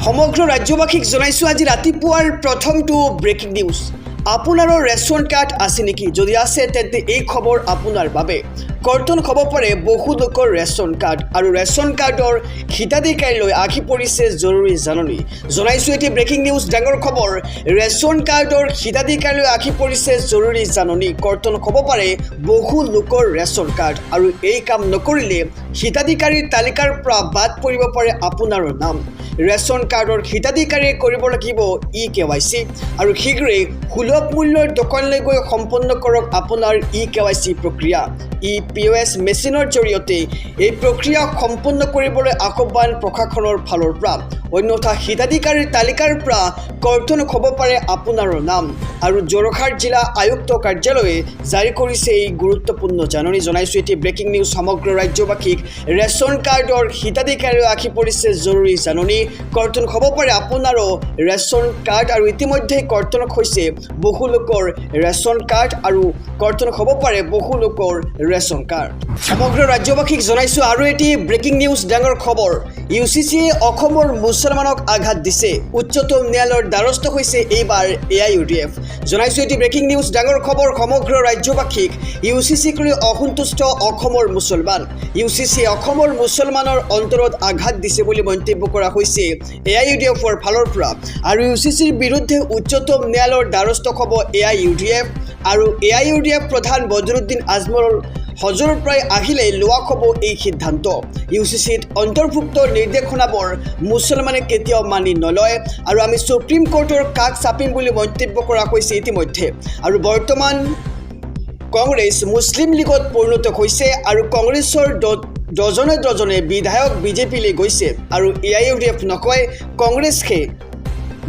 সমগ্ৰ ৰাজ্যবাসীক জনাইছোঁ আজি ৰাতিপুৱাৰ প্ৰথমটো ব্ৰেকিং নিউজ। আপোনাৰো ৰেচন কাৰ্ড আছে নেকি? যদি আছে তেন্তে এই খবৰ আপোনাৰ বাবে। কৰ্তন হ'ব পাৰে বহু লোকৰ ৰেচন কাৰ্ড আৰু ৰেচন কাৰ্ডৰ হিতাধিকাৰীলৈ আহি পৰিছে জৰুৰী জাননী। জনাইছোঁ এটি ব্ৰেকিং নিউজ, ডাঙৰ খবৰ। ৰেচন কাৰ্ডৰ হিতাধিকাৰীলৈ আহি পৰিছে জৰুৰী জাননী। কৰ্তন হ'ব পাৰে বহু লোকৰ ৰেচন কাৰ্ড আৰু এই কাম নকৰিলে হিতাধিকাৰীৰ তালিকাৰ পৰা বাদ পৰিব পাৰে আপোনাৰো নাম। ৰেচন কাৰ্ডৰ হিতাধিকাৰীয়ে কৰিব লাগিব eKYC আৰু শীঘ্ৰেই সুলভ মূল্যৰ দোকানলৈ গৈ সম্পন্ন কৰক আপোনাৰ eKYC প্ৰক্ৰিয়া। POS মেচিনৰ জৰিয়তে এই প্ৰক্ৰিয়া সম্পন্ন কৰিবলৈ আহ্বান প্ৰশাসনৰ ফালৰ পৰা। অন্যথা হিতাধিকাৰীৰ তালিকাৰ পৰা কৰ্তন হ'ব পাৰে আপোনাৰো নাম। আৰু যোৰহাট জিলা আয়ুক্ত কাৰ্যালয়ে জাৰি কৰিছে এই গুৰুত্বপূৰ্ণ জাননী। জনাইছোঁ এটি ব্ৰেকিং নিউজ, সমগ্ৰ ৰাজ্যবাসীক ৰেচন কাৰ্ডৰ হিতাধিকাৰীলৈ আহি পৰিছে জৰুৰী জাননী। কৰ্তন হ'ব পাৰে আপোনাৰো ৰেচন কাৰ্ড আৰু ইতিমধ্যে কৰ্তন হৈছে বহু লোকৰ ৰেচন কাৰ্ড আৰু কৰ্তন হ'ব পাৰে বহু লোকৰ ৰেচন কাৰ্ড। সমগ্ৰ ৰাজ্যবাসীক জনাইছোঁ আৰু এটি ব্ৰেকিং নিউজ, ডাঙৰ খবৰ। UCCয়ে অসমৰ মুছলমানক আঘাত দিছে। উচ্চতম ন্যায়ালয়ৰ দ্বাৰস্থ হৈছে এইবাৰ AIUDF। জনাইছোঁ এটি ব্ৰেকিং নিউজ, ডাঙৰ খবৰ। সমগ্ৰ ৰাজ্যবাসীক UCCক লৈ অসন্তুষ্ট অসমৰ মুছলমান। UCCয়ে অসমৰ মুছলমানৰ অন্তৰত আঘাত দিছে বুলি মন্তব্য কৰা হৈছে AIUDFৰ ফালৰ পৰা। আৰু UCCৰ বিৰুদ্ধে উচ্চতম ন্যায়ালয়ৰ দ্বাৰস্থ হ'ব AIUDF আৰু AIUDF প্ৰধান বদৰুদ্দিন আজমলৰ হজৰৰ পৰাই আহিলে লোৱা হ'ব এই সিদ্ধান্ত। UCCত অন্তৰ্ভুক্ত নিৰ্দেশনাবোৰ মুছলমানে কেতিয়াও মানি নলয় আৰু আমি সুপ্ৰিম কোৰ্টৰ কাষ চাপিম বুলি মন্তব্য কৰা হৈছে ইতিমধ্যে। আৰু বৰ্তমান কংগ্ৰেছ মুছলিম লীগত পৰিণত হৈছে আৰু কংগ্ৰেছৰ ডজনে বিধায়ক বিজেপিলৈ গৈছে আৰু AIUDF নকয় কংগ্ৰেছকে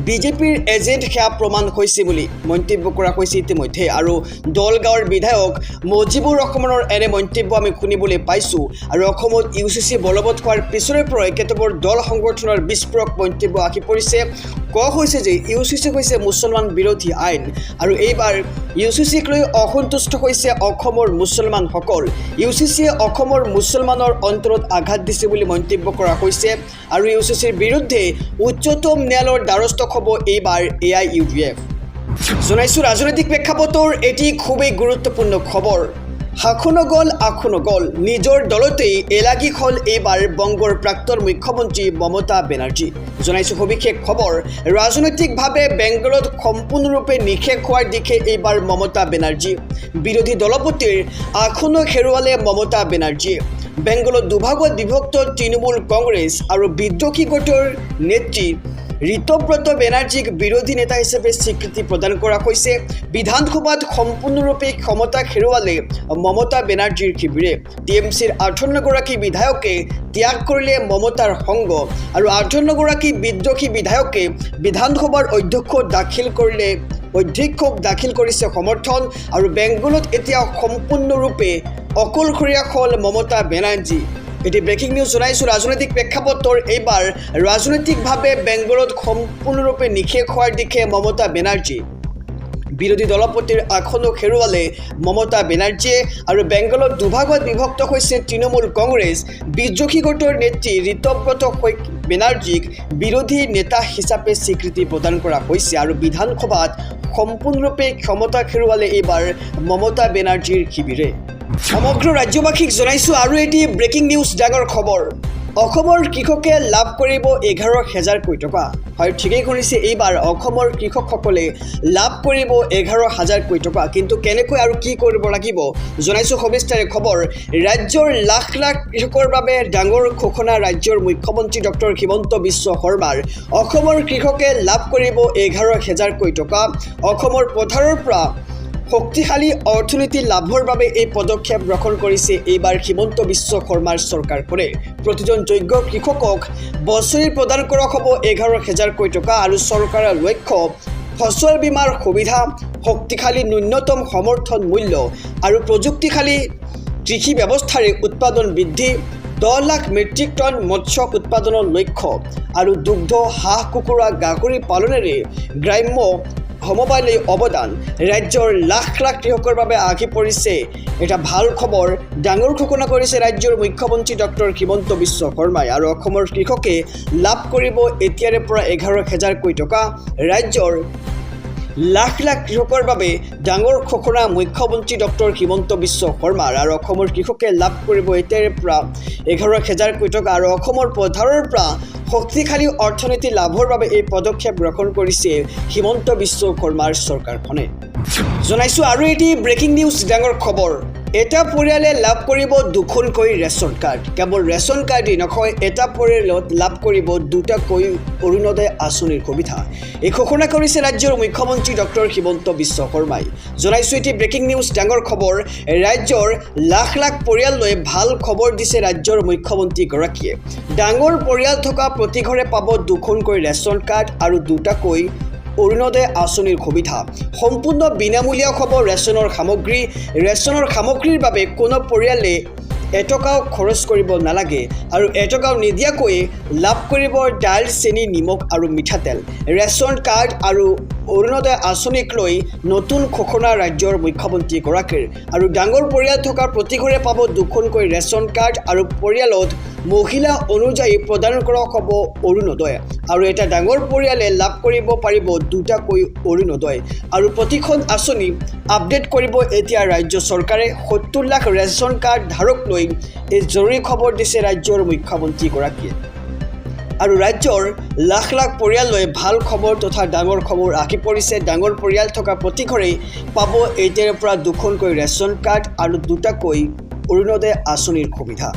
বিজেপিৰ এজেণ্ট সেয়া প্ৰমাণ হৈছে বুলি মন্তব্য কৰা হৈছে ইতিমধ্যে। আৰু দলগাঁৱৰ বিধায়ক মজিবুৰ ৰহমানৰ এনে মন্তব্য আমি শুনিবলৈ পাইছোঁ। আৰু অসমত UCC বলবৎ হোৱাৰ পিছৰে পৰাই কেতবোৰ দল সংগঠনৰ বিস্ফোৰক মন্তব্য আহি পৰিছে। কোৱা হৈছে যে UCC হৈছে মুছলমান বিৰোধী আইন আৰু এইবাৰ UCCক লৈ অসন্তুষ্ট হৈছে অসমৰ মুছলমানসকল। UCCয়ে অসমৰ মুছলমানৰ অন্তৰত আঘাত দিছে বুলি মন্তব্য কৰা হৈছে আৰু UCCৰ বিৰুদ্ধে উচ্চতম ন্যায়ালয়ৰ দ্বাৰস্থ হ'ব এইবাৰ AIUDF। জনাইছোঁ ৰাজনৈতিক প্ৰেক্ষাপটৰ এটি খুবেই গুৰুত্বপূৰ্ণ খবৰ। শাসনো গ'ল নিজৰ দলতেই এলাগী হ'ল এইবাৰ বংগৰ প্ৰাক্তন মুখ্যমন্ত্ৰী মমতা বেনাৰ্জী। জনাইছোঁ সবিশেষ খবৰ। ৰাজনৈতিকভাৱে বেংগলত সম্পূৰ্ণৰূপে নিশেষ হোৱাৰ দিশে এইবাৰ মমতা বেনাৰ্জী। বিৰোধী দলপতিৰ আসনো হেৰুৱালে মমতা বেনাৰ্জীয়ে। বেংগলত দুভাগত বিভক্ত তৃণমূল কংগ্ৰেছ আৰু বিদ্ৰোহী গোটৰ নেত্ৰী ঋতব্ৰত বেনাৰ্জীক বিৰোধী নেতা হিচাপে স্বীকৃতি প্ৰদান কৰা হৈছে। বিধানসভাত সম্পূৰ্ণৰূপে ক্ষমতা হেৰুৱালে মমতা বেনাৰ্জীৰ শিবিৰে। TMCৰ 58গৰাকী বিধায়কে ত্যাগ কৰিলে মমতাৰ সংগ আৰু 58গৰাকী বিদ্ৰোহী বিধায়কে বিধানসভাৰ অধ্যক্ষক দাখিল কৰিছে সমৰ্থন আৰু বেংগলত এতিয়া সম্পূৰ্ণৰূপে অকলশৰীয়া হ'ল মমতা বেনাৰ্জী। এটি ব্ৰেকিং নিউজ জনাইছোঁ ৰাজনৈতিক প্ৰেক্ষাপটৰ এইবাৰ ৰাজনৈতিকভাৱে বেংগলত সম্পূৰ্ণৰূপে নিশেষ হোৱাৰ দিশে মমতা বেনাৰ্জী। বিৰোধী দলপতিৰ আসনো হেৰুৱালে মমতা বেনাৰ্জীয়ে আৰু বেংগলত দুভাগত বিভক্ত হৈছে তৃণমূল কংগ্ৰেছ। বিদ্ৰোহী গোটৰ নেত্ৰী ঋতব্ৰত বেনাৰ্জীক বিৰোধী নেতা হিচাপে স্বীকৃতি প্ৰদান কৰা হৈছে আৰু বিধানসভাত সম্পূৰ্ণৰূপে ক্ষমতা হেৰুৱালে এইবাৰ মমতা বেনাৰ্জীৰ শিবিৰে। সমগ্ৰ ৰাজ্যবাসীক জনাইছোঁ আৰু এটি ব্ৰেকিং নিউজ, ডাঙৰ খবৰ। অসমৰ কৃষকে লাভ কৰিব 11,000 কোটি টকা। হয়, ঠিকেই শুনিছে, এইবাৰ অসমৰ কৃষকসকলে লাভ কৰিব 11,000 কোটি টকা। কিন্তু কেনেকৈ আৰু কি কৰিব লাগিব জনাইছোঁ সবিস্তাৰে খবৰ। ৰাজ্যৰ লাখ লাখ কৃষকৰ বাবে ডাঙৰ ঘোষণা ৰাজ্যৰ মুখ্যমন্ত্ৰী ডক্টৰ হিমন্ত বিশ্ব শৰ্মাৰ। অসমৰ কৃষকে লাভ কৰিব 11,000 কোটি টকা। অসমৰ পথাৰৰ পৰা শক্তিশালী অৰ্থনীতি লাভৰ বাবে এই পদক্ষেপ গ্ৰহণ কৰিছে এইবাৰ হিমন্ত বিশ্ব শৰ্মাৰ চৰকাৰখনে। প্ৰতিজন যোগ্য কৃষকক বছৰি প্ৰদান কৰা হ'ব 11,000 কোটি টকা আৰু চৰকাৰৰ লক্ষ্য ফচল বীমাৰ সুবিধা, শক্তিশালী ন্যূনতম সমৰ্থন মূল্য আৰু প্ৰযুক্তিশালী কৃষি ব্যৱস্থাৰে উৎপাদন বৃদ্ধি, 10 লাখ মেট্ৰিক টন মৎস্য উৎপাদনৰ লক্ষ্য আৰু দুগ্ধ, হাঁহ কুকুৰা, গাহৰি পালনেৰে গ্ৰাম্য সমবায়লৈ অৱদান ৰাজ্যৰ লাখ লাখ কৃষকৰ বাবে আগি পৰিছে এটা ভাল খবৰ ডাঙৰ ঘোষণা কৰিছে ৰাজ্যৰ মুখ্যমন্ত্ৰী ডক্টৰ হিমন্ত বিশ্ব শৰ্মাই আৰু অসমৰ কৃষকে লাভ কৰিব এতিয়াৰে পৰা 11,000 কোটি টকা ৰাজ্যৰ লাখ লাখ কৃষকৰ বাবে ডাঙৰ ঘোষণা মুখ্যমন্ত্ৰী ডক্টৰ হিমন্ত বিশ্ব শৰ্মাৰ আৰু অসমৰ কৃষকে লাভ কৰিব এতিয়াৰে পৰা 11,000 কোটি টকা আৰু অসমৰ পথাৰৰ পৰা শক্তিশালী অৰ্থনীতি লাভৰ বাবে এই পদক্ষেপ গ্ৰহণ কৰিছে হিমন্ত বিশ্ব শৰ্মাৰ চৰকাৰখনে জনাইছো আৰু এটি ব্ৰেকিং নিউজ ডাঙৰ খবৰ এটা পৰিয়ালে লাভ কৰিব দুখনকৈ ৰেচন কাৰ্ড কেৱল ৰেচন কাৰ্ডেই নহয় এটা পৰিয়ালত লাভ কৰিব দুটাকৈ অৰুণোদয় আঁচনিৰ সুবিধা এই ঘোষণা কৰিছে ৰাজ্যৰ মুখ্যমন্ত্ৰী ডক্টৰ হিমন্ত বিশ্ব শৰ্মাই জনাইছো এটি ব্ৰেকিং নিউজ ডাঙৰ খবৰ ৰাজ্যৰ লাখ লাখ পৰিয়াললৈ ভাল খবৰ দিছে ৰাজ্যৰ মুখ্যমন্ত্ৰীগৰাকীয়ে ডাঙৰ পৰিয়াল থকা প্ৰতি ঘৰে পাব দুখনকৈ ৰেচন কাৰ্ড আৰু দুটাকৈ অৰুণোদয় আঁচনিৰ সুবিধা সম্পূৰ্ণ বিনামূলীয়া হ'ব ৰেচনৰ সামগ্ৰীৰ বাবে কোনো পৰিয়ালে এটকাও খৰচ কৰিব নালাগে আৰু এটকাও নিদিয়াকৈ লাভ কৰিব দাইল চেনি নিমখ আৰু মিঠাতেল ৰেচন কাৰ্ড আৰু অৰুণোদয় আঁচনিক লৈ নতুন ঘোষণা ৰাজ্যৰ মুখ্যমন্ত্ৰীগৰাকীৰ আৰু ডাঙৰ পৰিয়াল থকা প্ৰতি ঘৰে পাব দুখনকৈ ৰেচন কাৰ্ড আৰু পৰিয়ালত মহিলা অনুযায়ী প্ৰদান কৰা হ'ব অৰুণোদয় আৰু এটা ডাঙৰ পৰিয়ালে লাভ কৰিব পাৰিব দুটাকৈ অৰুণোদয় আৰু প্ৰতিখন আঁচনি আপডেট কৰিব এতিয়া ৰাজ্য চৰকাৰে 70 লাখ ৰেচন কাৰ্ড ধাৰক লৈ এই জৰুৰী খবৰ দিছে ৰাজ্যৰ মুখ্যমন্ত্ৰীগৰাকীয়ে আৰু ৰাজ্যৰ লাখ লাখ পৰিয়াললৈ ভাল খবৰ তথা ডাঙৰ খবৰ আহি পৰিছে ডাঙৰ পৰিয়াল থকা প্ৰতি ঘৰে পাব এতিয়াৰে পৰা দুখনকৈ ৰেচন কাৰ্ড আৰু দুটাকৈ অৰুণোদয় আঁচনিৰ সুবিধা